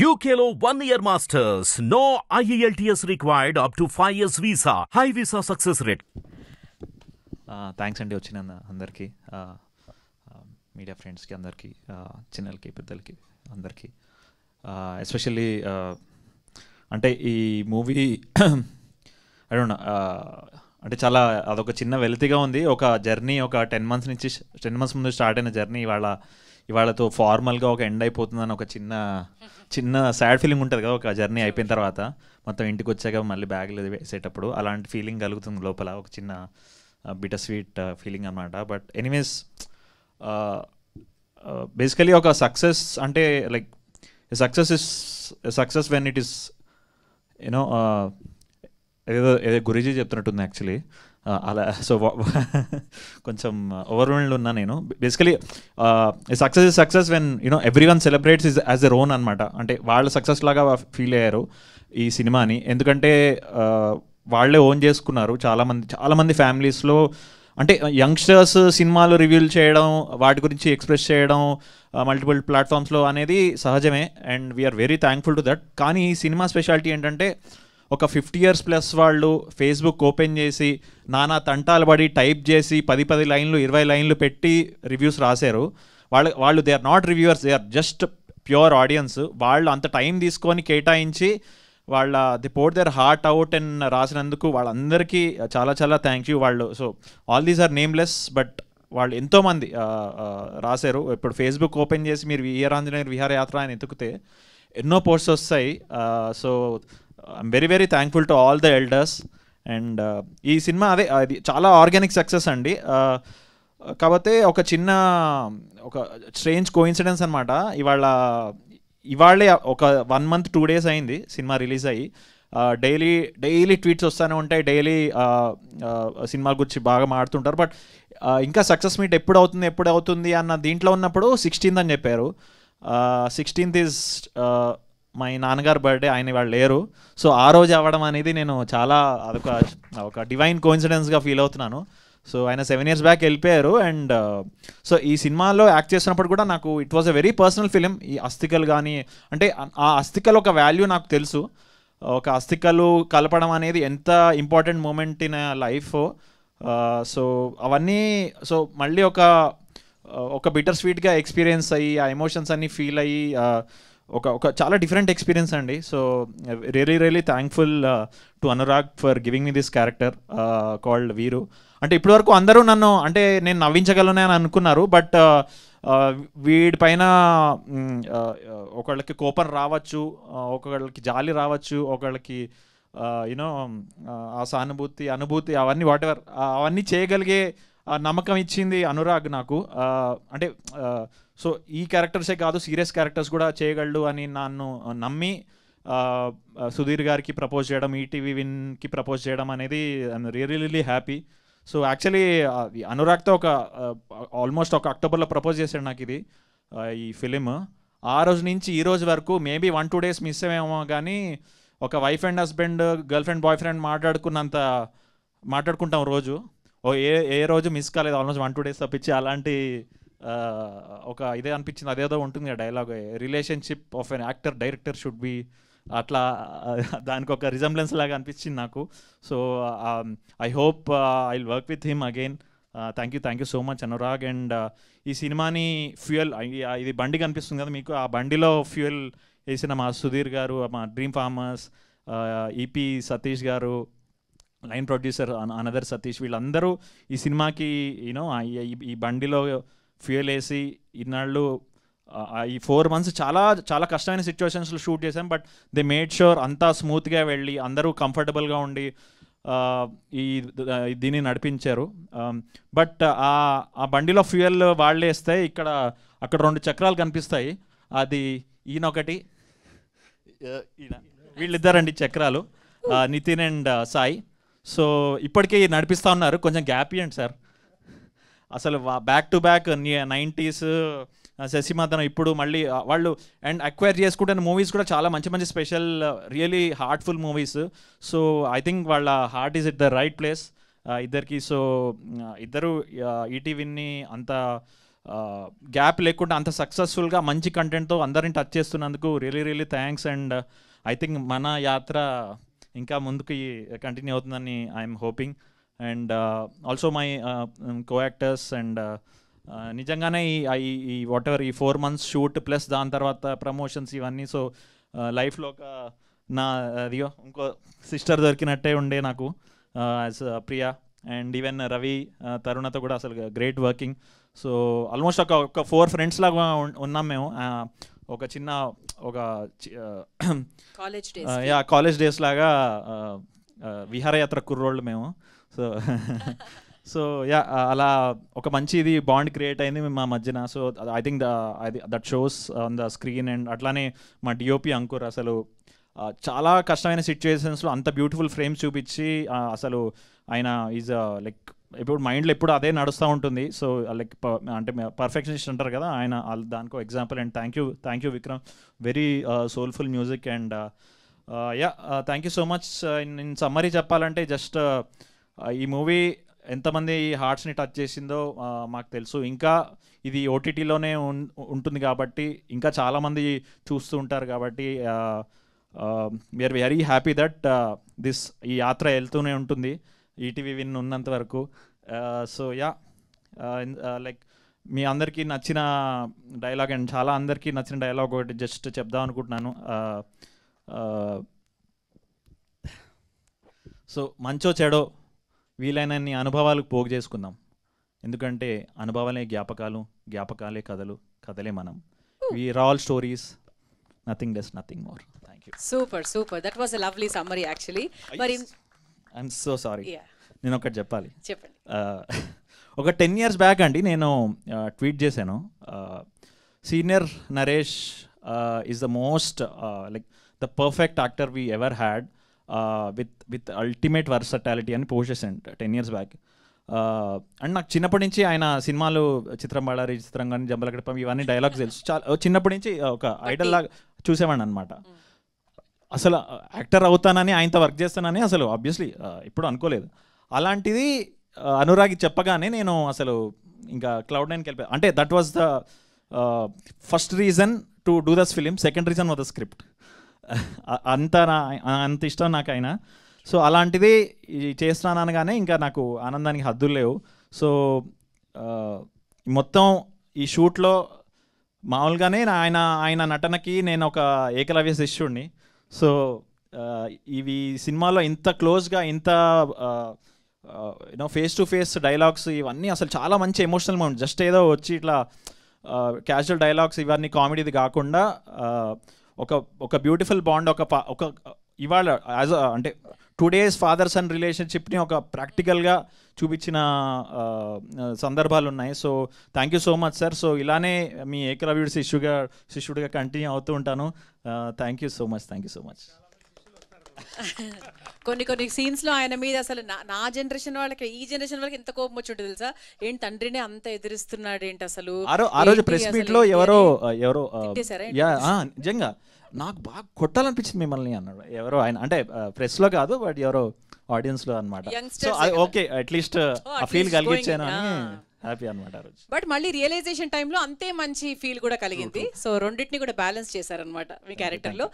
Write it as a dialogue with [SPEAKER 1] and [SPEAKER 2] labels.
[SPEAKER 1] UKLO 1 year masters. No IELTS required up to 5 years visa. High visa success rate.
[SPEAKER 2] Thanks అండి వచ్చిన అందరికీ, media ఫ్రెండ్స్కి అందరికీ, చిన్నలకి పెద్దలకి అందరికీ. ఎస్పెషల్లీ అంటే ఈ మూవీ ఐ డోంట్ నో, అంటే చాలా అదొక చిన్న వెలితిగా ఉంది. ఒక జర్నీ ఒక 10 months ముందు స్టార్ట్ అయిన జర్నీ ఇవాళతో ఫార్మల్గా ఒక ఎండ్ అయిపోతుందని ఒక చిన్న సాడ్ ఫీలింగ్ ఉంటుంది కదా, ఒక జర్నీ అయిపోయిన తర్వాత మొత్తం ఇంటికి వచ్చాక మళ్ళీ బ్యాగ్లు వేసేటప్పుడు అలాంటి ఫీలింగ్ కలుగుతుంది లోపల, ఒక చిన్న బిటర్ స్వీట్ ఫీలింగ్ అనమాట. బట్ ఎనీవేస్ బేసికలీ ఒక సక్సెస్ అంటే like success when it is you know ఏదో గురూజీ చెప్తున్నట్టుంది యాక్చువల్లీ. అలా కొంచెం ఓవర్వెల్మ్డ్ ఉన్నా నేను. Basically success when you know every one celebrates is as her own అనమాట. అంటే వాళ్ళ సక్సెస్ లాగా ఫీల్ అయ్యారు ఈ సినిమాని, ఎందుకంటే వాళ్ళే ఓన్ చేసుకున్నారు. చాలామంది ఫ్యామిలీస్లో అంటే యంగ్స్టర్స్ సినిమాలు రివ్యూలు చేయడం, వాటి గురించి ఎక్స్ప్రెస్ చేయడం మల్టిపుల్ ప్లాట్ఫామ్స్లో అనేది సహజమే, and we are very thankful to that. కానీ ఈ సినిమా స్పెషాలిటీ ఏంటంటే ఒక 50 years ప్లస్ వాళ్ళు ఫేస్బుక్ ఓపెన్ చేసి నానా తంటాలు పడి టైప్ చేసి 10 లైన్లు 20 లైన్లు పెట్టి రివ్యూస్ రాశారు. వాళ్ళు they are not reviewers, they are just pure audience. వాళ్ళు అంత టైం తీసుకొని కేటాయించి they poured their heart out and రాసినందుకు వాళ్ళందరికీ చాలా చాలా థ్యాంక్ యూ. వాళ్ళు so all these are nameless, but వాళ్ళు ఎంతోమంది రాశారు. ఇప్పుడు ఫేస్బుక్ ఓపెన్ చేసి మీరు వీరాంజనేయులు విహారయాత్ర అని ఎత్తుకుతే ఎన్నో పోస్ట్స్ వస్తాయి. So I'm very very thankful to all the elders. And ఈ సినిమా అది చాలా ఆర్గానిక్ సక్సెస్ అండి. కాకపోతే ఒక స్ట్రేంజ్ కోఇన్సిడెన్స్ అనమాట. ఇవాళే ఒక 1 month 2 days అయింది సినిమా రిలీజ్ అయ్యి. డైలీ ట్వీట్స్ వస్తూనే ఉంటాయి, డైలీ సినిమా గురించి బాగా మాడుతుంటారు. బట్ ఇంకా సక్సెస్ మీట్ ఎప్పుడు అవుతుంది అన్న దీంట్లో ఉన్నప్పుడు 16th అని చెప్పారు. 16th ఈజ్ మై నాన్నగారు బర్త్డే, ఆయన వాళ్ళు లేరు. సో ఆ రోజు అవ్వడం అనేది నేను చాలా ఒక డివైన్ కోఇన్సిడెన్స్గా ఫీల్ అవుతున్నాను. సో ఆయన 7 years బ్యాక్ వెళ్ళిపోయారు. అండ్ సో ఈ సినిమాలో యాక్ట్ చేసినప్పుడు కూడా నాకు it was a very personal film. ఈ అస్థికలు కానీ అంటే ఆ అస్థికలు ఒక వాల్యూ నాకు తెలుసు. ఒక అస్థికలు కలపడం అనేది ఎంత important moment in life. So అవన్నీ సో మళ్ళీ ఒక బిటర్ స్వీట్గా ఎక్స్పీరియన్స్ అయ్యి ఆ ఎమోషన్స్ అన్నీ ఫీల్ అయ్యి ఒక చాలా డిఫరెంట్ ఎక్స్పీరియన్స్ అండి. So really thankful to Anurag for giving me this character called వీరు. అంటే ఇప్పటివరకు అందరూ నన్ను అంటే నేను నవ్వించగలను అని అనుకున్నారు, బట్ వీడిపైన ఒకళ్ళకి కోపం రావచ్చు, ఒకళ్ళకి జాలి రావచ్చు, ఒకళ్ళకి యూనో ఆ సానుభూతి అనుభూతి అవన్నీ వాటెవర్ అవన్నీ చేయగలిగే నమ్మకం ఇచ్చింది అనురాగ్ నాకు. అంటే సో ఈ క్యారెక్టర్సే కాదు, సీరియస్ క్యారెక్టర్స్ కూడా చేయగలడు అని నన్ను నమ్మి సుధీర్ గారికి ప్రపోజ్ చేయడం, ఈటీవీ విన్కి ప్రపోజ్ చేయడం అనేది I'm really happy. So actually అనురాగ్తో ఆల్మోస్ట్ ఒక అక్టోబర్లో ప్రపోజ్ చేశాడు నాకు ఈ ఫిలిం. ఆ రోజు నుంచి ఈ రోజు వరకు మేబీ 1-2 days మిస్ అయ్యేమో, కానీ ఒక wife and husband, girl friend boy friend మాట్లాడుకుంటాం రోజు. ఏ రోజు మిస్ కాలేదు ఆల్మోస్ట్ 1-2 days తప్పించి. అలాంటి ఒక ఇదే అనిపించింది, అదేదో ఉంటుంది కదా dialogue, relationship of an actor director should be, అట్లా దానికి ఒక రిజంబ్లెన్స్ లాగా అనిపించింది నాకు. So I hope I will work with him again. Thank you so much Anurag. And ఈ సినిమాని ఫ్యూయల్, ఇది బండి కనిపిస్తుంది కదా మీకు, ఆ బండిలో ఫ్యూయల్ వేసిన మా సుధీర్ గారు, మా డ్రీమ్ ఫార్మర్స్, ఈపీ సతీష్ గారు, లైన్ ప్రొడ్యూసర్ అనదర్ సతీష్, వీళ్ళందరూ ఈ సినిమాకి యూనో ఈ బండిలో ఫ్యూయల్ వేసి ఇన్నాళ్ళు ఈ 4 months చాలా చాలా కష్టమైన సిచ్యువేషన్స్లో షూట్ చేశాం. బట్ దే మేడ్ షూర్ అంతా స్మూత్గా వెళ్ళి అందరూ కంఫర్టబుల్గా ఉండి దీన్ని నడిపించారు. బట్ ఆ బండిలో ఫ్యూయల్ వాళ్ళే వేస్తాయి. అక్కడ 2 చక్రాలు కనిపిస్తాయి, అది ఈయనొకటి, వీళ్ళిద్దరండి చక్రాలు, నితిన్ అండ్ సాయి. సో ఇప్పటికీ నడిపిస్తూ ఉన్నారు. కొంచెం గ్యాప్ ఇవ్వండి సార్. అసలు బ్యాక్ టు బ్యాక్ 90s శశిమాధనం, ఇప్పుడు మళ్ళీ వాళ్ళు అండ్ అక్వైర్ చేసుకుంటున్న మూవీస్ కూడా చాలా మంచి special really heartful movies. So I think వాళ్ళ heart is at the right place ఇద్దరికి. సో ఇద్దరు ఈటీవీని అంత గ్యాప్ లేకుండా అంత సక్సెస్ఫుల్గా మంచి కంటెంట్తో అందరిని టచ్ చేస్తున్నందుకు really thanks. And I think మన యాత్ర ఇంకా ముందుకు కంటిన్యూ అవుతుందని I'm hoping. And also my co actors and నిజంగానే ఈ వాట్ ఎవర్ ఈ 4 months షూట్ ప్లస్ దాని తర్వాత ప్రమోషన్స్ ఇవన్నీ, సో లైఫ్లో ఒక నా అదిగో ఇంకో సిస్టర్ దొరికినట్టే ఉండే నాకు as Priya. And even Ravi తరుణతో కూడా అసలు గ్రేట్ వర్కింగ్. సో ఆల్మోస్ట్ ఒక 4 friends లాగా ఉన్నాం మేము. ఒక చిన్న ఒక కాలేజ్ డేస్ లాగా విహారయాత్ర కుర్రోళ్ళు మేము. సో అలా ఒక మంచి ఇది బాండ్ క్రియేట్ అయింది మా మధ్యన. So I think that shows on the screen. And అట్లానే మా డిఓపి అంకుర్ అసలు చాలా కష్టమైన సిచ్యువేషన్స్లో అంత బ్యూటిఫుల్ ఫ్రేమ్స్ చూపించి అసలు ఆయన ఈజ్ లైక్ ఇప్పుడు మైండ్లో ఎప్పుడు అదే నడుస్తూ ఉంటుంది. సో లైక్ అంటే పర్ఫెక్షనిస్ట్ అంటారు కదా, ఆయన దానికో example. And thank you Vikram, very soulful music. And thank you so much. In summary చెప్పాలంటే జస్ట్ ఈ మూవీ ఎంతమంది హార్ట్స్ని టచ్ చేసిందో మాకు తెలుసు. ఇంకా ఇది ఓటీటీలోనే ఉంటుంది కాబట్టి ఇంకా చాలామంది చూస్తూ ఉంటారు కాబట్టి వీఆర్ వెరీ హ్యాపీ దట్ ఈ యాత్ర వెళ్తూనే ఉంటుంది ఈటీవీ విన్ ఉన్నంత వరకు. సో లైక్ మీ అందరికీ నచ్చిన డైలాగ్ అండ్ చాలా అందరికీ నచ్చిన డైలాగ్ ఒకటి జస్ట్ చెప్దాం అనుకుంటున్నాను. సో మంచో చెడో వీలైనన్ని అనుభవాలకు పోగు చేసుకుందాం, ఎందుకంటే అనుభవాలే జ్ఞాపకాలే కథలు, కథలే మనం. We are all stories, nothing less nothing more. Thank you.
[SPEAKER 3] Super that was a lovely summary actually. మరి
[SPEAKER 2] ఐఎమ్ సో సారీ, నేను ఒకటి చెప్పాలి.
[SPEAKER 3] చెప్పండి.
[SPEAKER 2] ఒక 10 years బ్యాక్ అండి నేను ట్వీట్ చేశాను, senior Naresh is the most like the perfect actor we ever had with ultimate versatility అని పోస్ట్ చేశాను 10 years బ్యాక్. అండ్ నాకు చిన్నప్పటి నుంచి ఆయన సినిమాలు చిత్రం బళ్ళారి, చిత్రంగాని, జంబలగడపం ఇవన్నీ డైలాగ్స్ తెలుసు. చాలా చిన్నప్పటి నుంచి ఒక ఐడల్ లాగా చూసేవాడిని అనమాట. అసలు యాక్టర్ అవుతానని, ఆయనతో వర్క్ చేస్తానని అసలు ఆబ్వియస్లీ ఇప్పుడు అనుకోలేదు. అలాంటిది అనురాగి చెప్పగానే నేను అసలు ఇంకా Cloud9కి వెళ్ళిపోయాను. అంటే that was the first reason to do this film. Second reason was the script. అంత ఇష్టం నాకు ఆయన. సో అలాంటిది చేస్తున్నాను అనగానే ఇంకా నాకు ఆనందానికి హద్దులు లేవు. సో మొత్తం ఈ షూట్లో మామూలుగానే ఆయన నటనకి నేను ఒక ఏకలవ్య శిష్యుడిని. సో ఇవి సినిమాలో ఇంత క్లోజ్గా, ఇంత ఫేస్ టు ఫేస్ డైలాగ్స్ ఇవన్నీ అసలు చాలా మంచి ఎమోషనల్ మూమెంట్. జస్ట్ ఏదో వచ్చి ఇట్లా క్యాజువల్ డైలాగ్స్ ఇవన్నీ కామెడీది కాకుండా ఒక బ్యూటిఫుల్ బాండ్, ఒక ఇవాళ యాజ్ అంటే టుడేస్ ఫాదర్ సన్ రిలేషన్షిప్ని ఒక ప్రాక్టికల్గా చూపించిన సందర్భాలు ఉన్నాయి. So thank you so much sir. So ఇలానే మీ ఏకలవ్యుడి శిష్యుడిగా కంటిన్యూ అవుతూ ఉంటాను. Thank you so much.
[SPEAKER 3] కొన్ని సీన్స్ లో ఆయన మీద అసలు నా జనరేషన్ వాళ్ళకి, ఈ జనరేషన్ వాళ్ళకి ఎంత కోపం వచ్చి ఉంటుంది తెలుసా? ఏంటి తండ్రిని అంత ఎదిరిస్తున్నాడు ఏంటి అసలు.
[SPEAKER 2] ఆ రోజు ప్రెస్ మీట్ లో ఎవరో నిజంగా నాకు బాగా కొట్టాలనిపించింది మిమ్మల్ని అన్నాడు ఎవరో ఆయన. అంటే ప్రెస్ లో కాదు, బట్ ఎవరో ఆడియన్స్ లో అనమాట. సో ఓకే, అట్లీస్ట్ ఆ ఫీల్ కలిగించాను అని హ్యాపీ అనమాట ఆ రోజు.
[SPEAKER 3] బట్ మళ్ళీ రియలైజేషన్ టైంలో అంతే మంచి ఫీల్ కూడా కలిగింది. సో రెండింటిని కూడా బ్యాలెన్స్ చేశారనమాట మీ క్యారెక్టర్ లో.